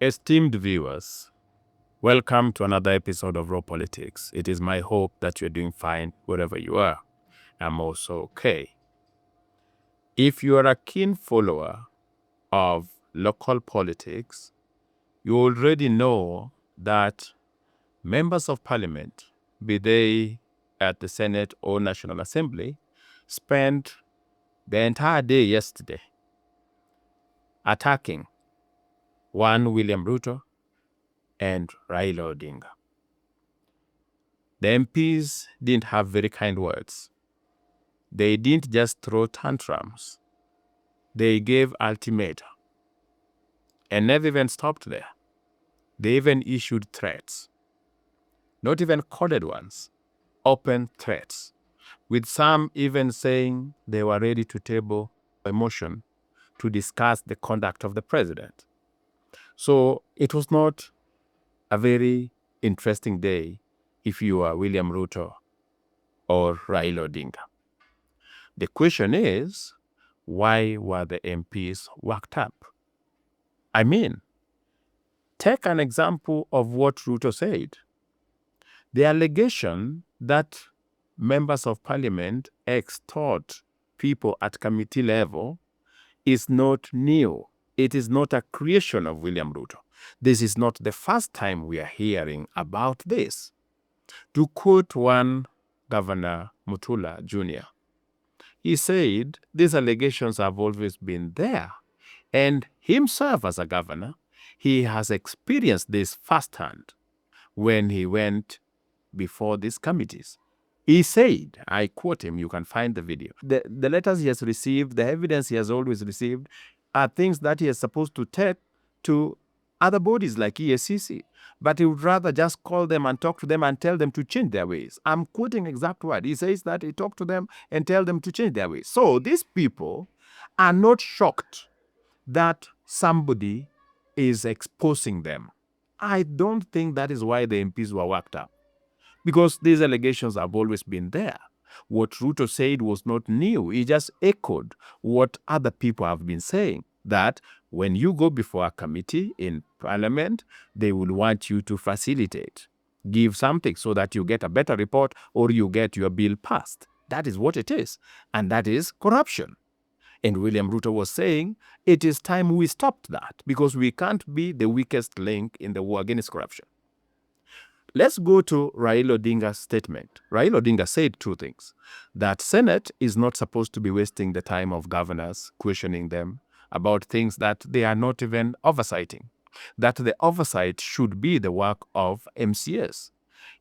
Esteemed viewers, welcome to another episode of Raw Politics. It is my hope that you're doing fine wherever you are. I'm also okay. If you are a keen follower of local politics, you already know that members of parliament, be they at the Senate or National Assembly, spent the entire day yesterday attacking one William Ruto and Raila Odinga. The MPs didn't have very kind words. They didn't just throw tantrums. They gave ultimatum and never even stopped there. They even issued threats, not even coded ones, open threats, with some even saying they were ready to table a motion to discuss the conduct of the president. So it was not a very interesting day if you are William Ruto or Raila Odinga. The question is, why were the MPs worked up? I mean, take an example of what Ruto said. The allegation that members of parliament extort people at committee level is not new. It is not a creation of William Ruto. This is not the first time we are hearing about this. To quote one Governor Mutula Jr., he said these allegations have always been there. And himself as a governor, he has experienced this firsthand when he went before these committees. He said, I quote him, you can find the video, the letters he has received, the evidence he has always received are things that he is supposed to take to other bodies like EACC. But he would rather just call them and talk to them and tell them to change their ways. I'm quoting exact word. He says that he talked to them and tell them to change their ways. So these people are not shocked that somebody is exposing them. I don't think that is why the MPs were worked up, because these allegations have always been there. What Ruto said was not new. He just echoed what other people have been saying, that when you go before a committee in parliament, they will want you to facilitate, give something so that you get a better report or you get your bill passed. That is what it is, and that is corruption. And William Ruto was saying, it is time we stopped that, because we can't be the weakest link in the war against corruption. Let's go to Raila Odinga's statement. Raila Odinga said two things: that Senate is not supposed to be wasting the time of governors questioning them about things that they are not even oversighting, that the oversight should be the work of MCS.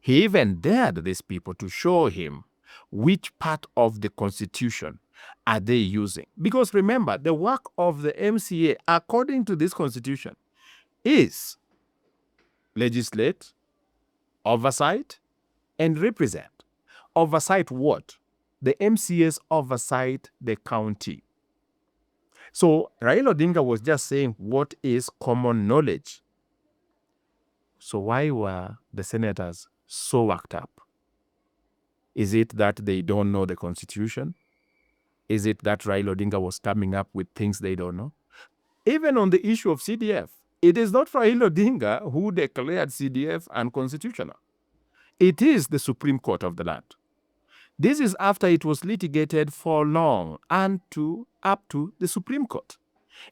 He even dared these people to show him which part of the Constitution are they using. Because remember, the work of the MCA, according to this Constitution, is legislate, oversight, and represent. Oversight what? The MCAs oversight the county. So Raila Odinga was just saying what is common knowledge. So why were the senators so worked up? Is it that they don't know the Constitution? Is it that Raila Odinga was coming up with things they don't know? Even on the issue of CDF, it is not Raila Odinga who declared CDF unconstitutional. It is the Supreme Court of the land. This is after it was litigated for long and up to the Supreme Court.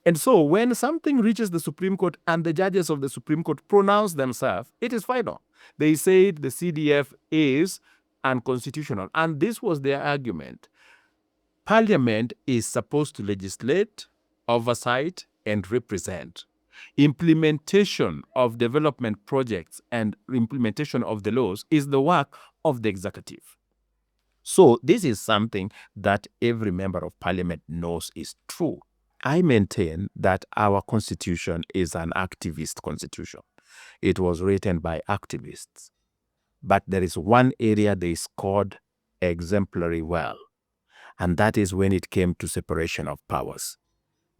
And so when something reaches the Supreme Court and the judges of the Supreme Court pronounce themselves, it is final. They said the CDF is unconstitutional. And this was their argument. Parliament is supposed to legislate, oversight, and represent. Implementation of development projects and implementation of the laws is the work of the executive. So this is something that every member of parliament knows is true. I maintain that our constitution is an activist constitution. It was written by activists. But there is one area they scored exemplary well, and that is when it came to separation of powers.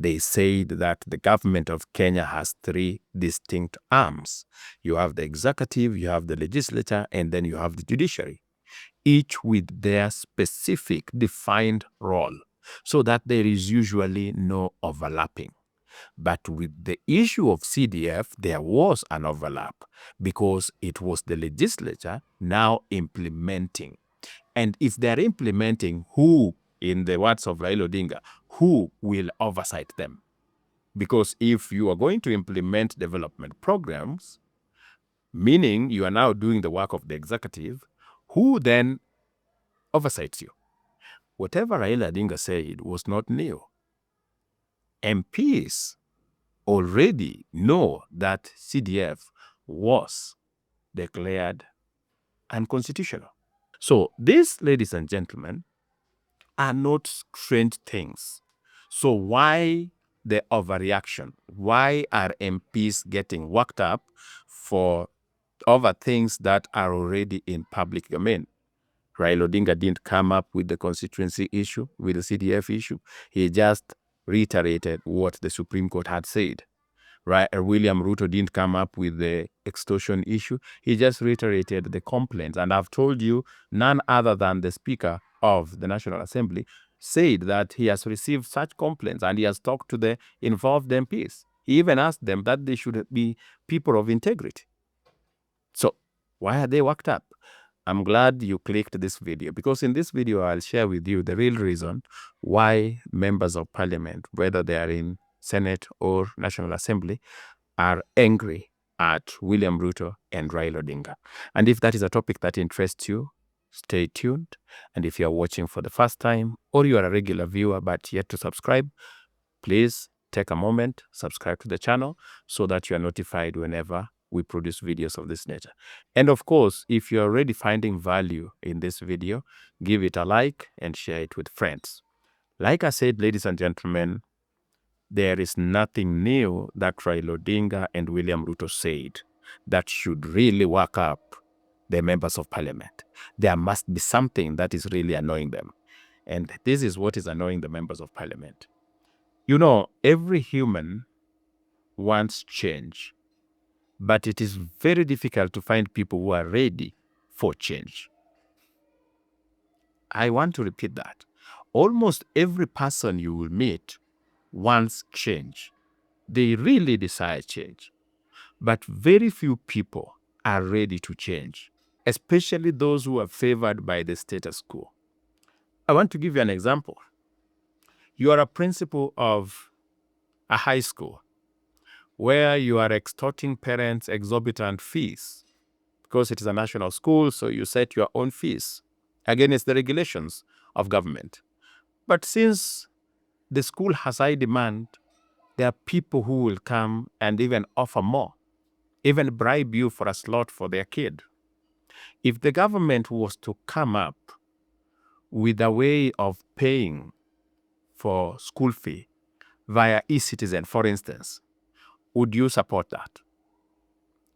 They said that the government of Kenya has three distinct arms. You have the executive, you have the legislature, and then you have the judiciary, each with their specific defined role, so that there is usually no overlapping. But with the issue of CDF, there was an overlap because it was the legislature now implementing. And if they're implementing, who, in the words of Raila Odinga, who will oversight them? Because if you are going to implement development programs, meaning you are now doing the work of the executive, who then oversights you? Whatever Raila Odinga said was not new. MPs already know that CDF was declared unconstitutional. So these, ladies and gentlemen, are not strange things. So why the overreaction? Why are MPs getting worked up for over things that are already in public domain? Raila Odinga didn't come up with the constituency issue, with the CDF issue. He just reiterated what the Supreme Court had said. Right? William Ruto didn't come up with the extortion issue. He just reiterated the complaints. And I've told you, none other than the Speaker of the National Assembly said that he has received such complaints and he has talked to the involved MPs. He even asked them that they should be people of integrity. So why are they worked up? I'm glad you clicked this video, because in this video I'll share with you the real reason why members of parliament, whether they are in Senate or National Assembly, are angry at William Ruto and Raila Odinga. And if that is a topic that interests you, stay tuned. And if you're watching for the first time or you are a regular viewer but yet to subscribe, please take a moment, subscribe to the channel so that you are notified whenever we produce videos of this nature. And of course, if you're already finding value in this video, give it a like and share it with friends. Like I said, ladies and gentlemen, there is nothing new that Raila Odinga and William Ruto said that should really work up the members of parliament. There must be something that is really annoying them. And this is what is annoying the members of parliament. You know, every human wants change, but it is very difficult to find people who are ready for change. I want to repeat that. Almost every person you will meet wants change. They really desire change. But very few people are ready to change, especially those who are favored by the status quo. I want to give you an example. You are a principal of a high school where you are extorting parents exorbitant fees because it is a national school, so you set your own fees against the regulations of government. But since the school has high demand, there are people who will come and even offer more, even bribe you for a slot for their kid. If the government was to come up with a way of paying for school fee via e-citizen, for instance, would you support that?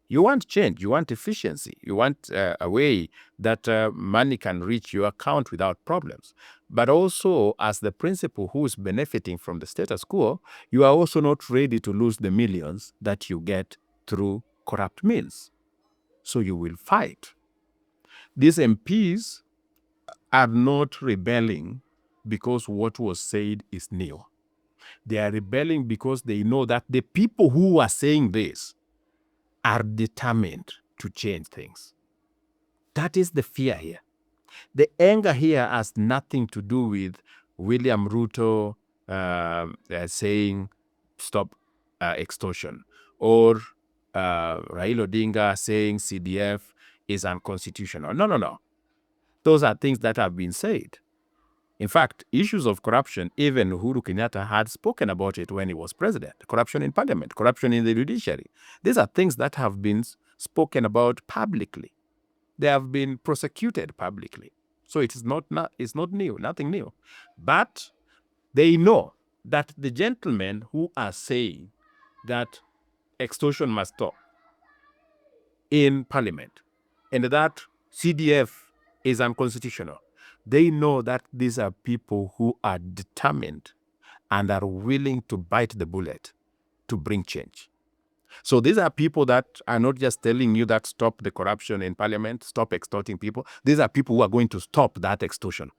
You want change, you want efficiency, you want a way that money can reach your account without problems. But also, as the principal who is benefiting from the status quo, you are also not ready to lose the millions that you get through corrupt means. So you will fight. These MPs are not rebelling because what was said is new. They are rebelling because they know that the people who are saying this are determined to change things. That is the fear here. The anger here has nothing to do with William Ruto saying stop extortion, or Raila Odinga saying CDF is unconstitutional. No, no, no. Those are things that have been said. In fact, issues of corruption, even Uhuru Kenyatta had spoken about it when he was president. Corruption in parliament, corruption in the judiciary. These are things that have been spoken about publicly. They have been prosecuted publicly. So it's not new, nothing new. But they know that the gentlemen who are saying that extortion must stop in parliament and that CDF is unconstitutional, they know that these are people who are determined and are willing to bite the bullet to bring change. So these are people that are not just telling you that stop the corruption in parliament, stop extorting people. These are people who are going to stop that extortion.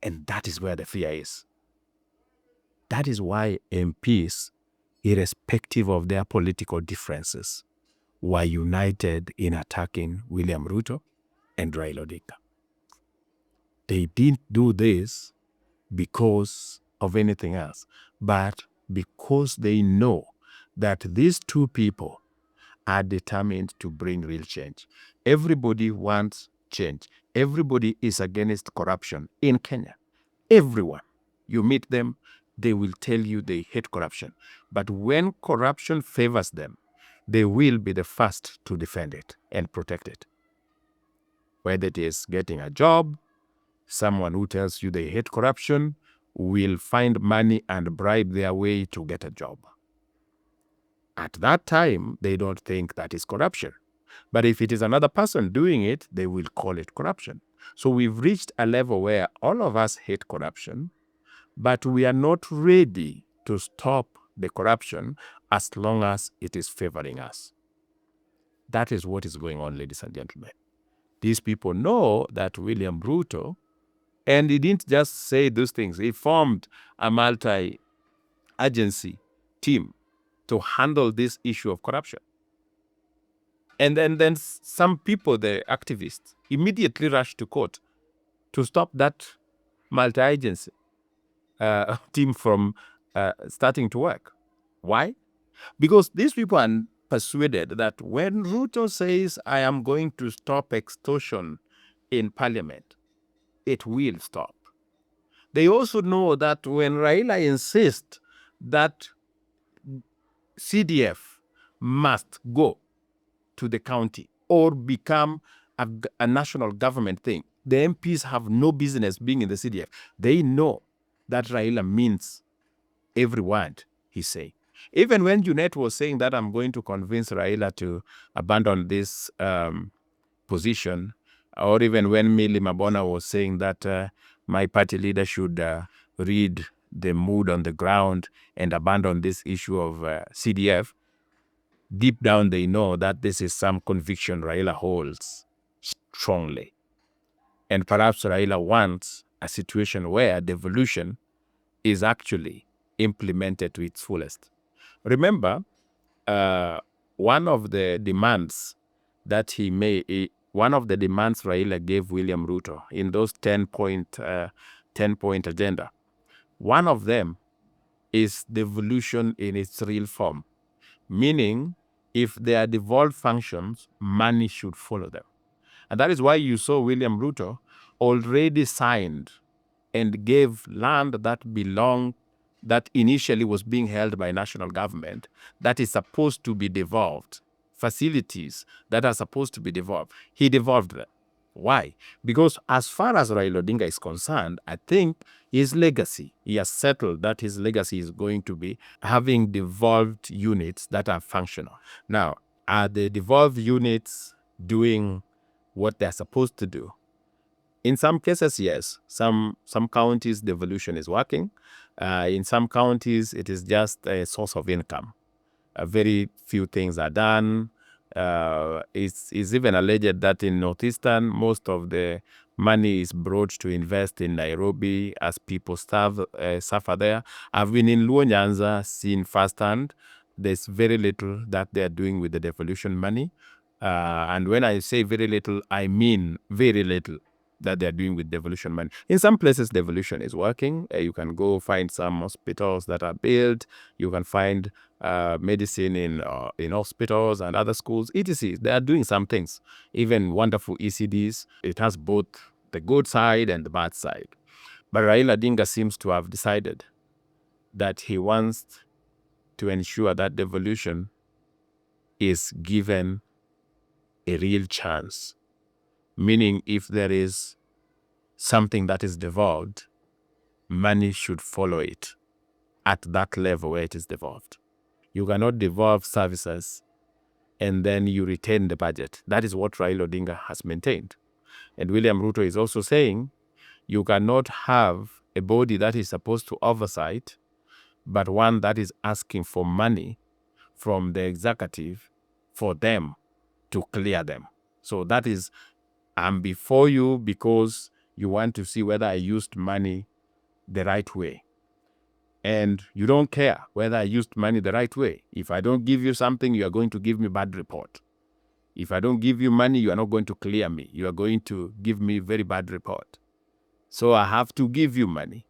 And that is where the fear is. That is why MPs, irrespective of their political differences, were united in attacking William Ruto and Raila Odinga. They didn't do this because of anything else, but because they know that these two people are determined to bring real change. Everybody wants change. Everybody is against corruption in Kenya. Everyone. You meet them, they will tell you they hate corruption. But when corruption favors them, they will be the first to defend it and protect it. Whether it is getting a job, someone who tells you they hate corruption will find money and bribe their way to get a job. At that time, they don't think that is corruption. But if it is another person doing it, they will call it corruption. So we've reached a level where all of us hate corruption, but we are not ready to stop the corruption as long as it is favoring us. That is what is going on, ladies and gentlemen. These people know that William Ruto, and he didn't just say those things, he formed a multi-agency team to handle this issue of corruption. And then some people, the activists, immediately rushed to court to stop that multi-agency team from starting to work. Why? Because these people are persuaded that when Ruto says, I am going to stop extortion in parliament, it will stop. They also know that when Raila insists that CDF must go to the county or become a national government thing, the MPs have no business being in the CDF. They know that Raila means every word he say. Even when Junet was saying that I'm going to convince Raila to abandon this position, or even when Millie Mabona was saying that my party leader should read the mood on the ground and abandon this issue of CDF, deep down they know that this is some conviction Raila holds strongly. And perhaps Raila wants a situation where devolution is actually implemented to its fullest. Remember, one of the demands that he made, one of the demands Raila gave William Ruto in those 10-point agenda, one of them is devolution in its real form, meaning if there are devolved functions, money should follow them. And that is why you saw William Ruto already signed and gave land that initially was being held by national government, that is supposed to be devolved, facilities that are supposed to be devolved. He devolved them. Why? Because as far as Raila Odinga is concerned, I think his legacy, he has settled that his legacy is going to be having devolved units that are functional. Now, are the devolved units doing what they're supposed to do? In some cases, yes. Some counties, devolution is working. In some counties, it is just a source of income. Very few things are done. It's even alleged that in Northeastern, most of the money is brought to invest in Nairobi as people suffer there. I've been in Luo Nyanza, seen firsthand. There's very little that they're doing with the devolution money. And when I say very little, I mean very little that they're doing with devolution money. In some places, devolution is working. You can go find some hospitals that are built. You can find medicine in hospitals and other schools, etc. They are doing some things. Even wonderful ECDs. It has both the good side and the bad side. But Raila Odinga seems to have decided that he wants to ensure that devolution is given a real chance. Meaning, if there is something that is devolved, money should follow it at that level where it is devolved. You cannot devolve services and then you retain the budget. That is what Raila Odinga has maintained. And William Ruto is also saying you cannot have a body that is supposed to oversight, but one that is asking for money from the executive for them to clear them. So that is, I'm before you because you want to see whether I used money the right way. and you don't care whether I used money the right way. If I don't give you something, you are going to give me bad report. If I don't give you money, you are not going to clear me. You are going to give me very bad report. So I have to give you money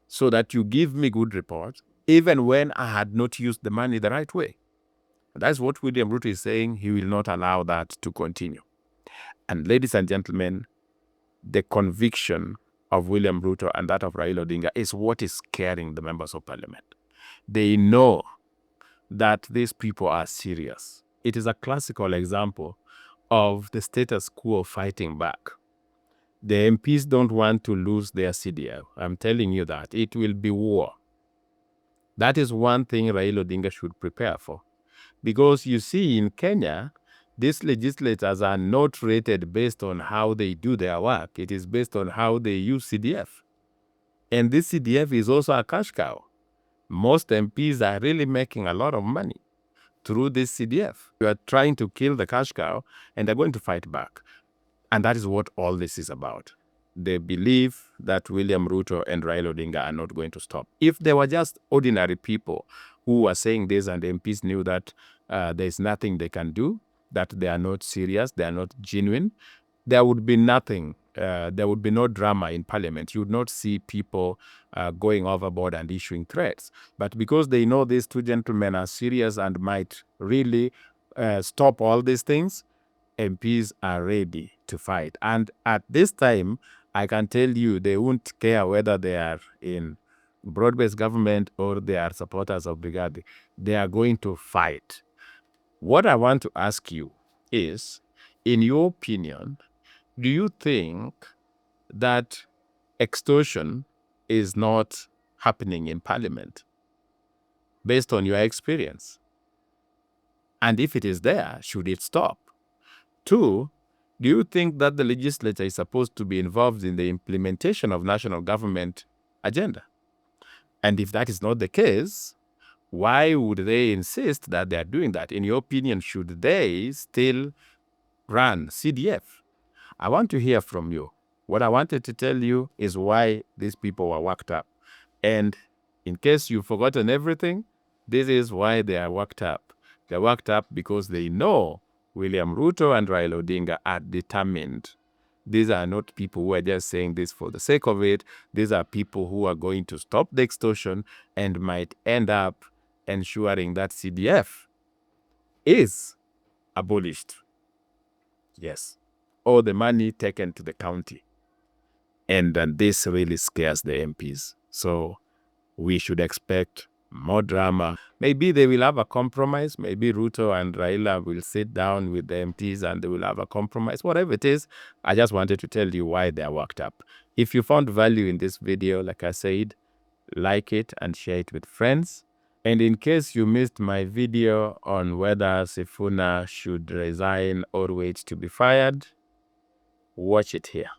so that you give me good report, even when I had not used the money the right way. That's what William Ruto is saying. He will not allow that to continue. And ladies and gentlemen, the conviction of William Ruto and that of Raila Odinga is what is scaring the members of parliament. They know that these people are serious. It is a classical example of the status quo fighting back. The MPs don't want to lose their CDF. I'm telling you that. It will be war. That is one thing Raila Odinga should prepare for. Because you see, in Kenya, these legislators are not rated based on how they do their work. It is based on how they use CDF. And this CDF is also a cash cow. Most MPs are really making a lot of money through this CDF. You are trying to kill the cash cow, and they're going to fight back. And that is what all this is about. They believe that William Ruto and Raila Odinga are not going to stop. If they were just ordinary people who were saying this and the MPs knew that there's nothing they can do, that they are not serious, they are not genuine, there would be nothing. There would be no drama in parliament. You would not see people going overboard and issuing threats. But because they know these two gentlemen are serious and might really stop all these things, MPs are ready to fight. And at this time, I can tell you they won't care whether they are in broad-based government or they are supporters of Brigade. They are going to fight. What I want to ask you is, in your opinion, do you think that extortion is not happening in parliament based on your experience? And if it is there, should it stop? 2, do you think that the legislature is supposed to be involved in the implementation of national government agenda? And if that is not the case, why would they insist that they are doing that? In your opinion, should they still run CDF? I want to hear from you. What I wanted to tell you is why these people were worked up. And in case you've forgotten everything, this is why they are worked up. They're worked up because they know William Ruto and Raila Odinga are determined. These are not people who are just saying this for the sake of it. These are people who are going to stop the extortion and might end up ensuring that CDF is abolished. Yes. Or the money taken to the county. And this really scares the MPs. So we should expect more drama. Maybe they will have a compromise. Maybe Ruto and Raila will sit down with the MPs and they will have a compromise. Whatever it is, I just wanted to tell you why they are worked up. If you found value in this video, like I said, like it and share it with friends. And in case you missed my video on whether Sifuna should resign or wait to be fired, watch it here.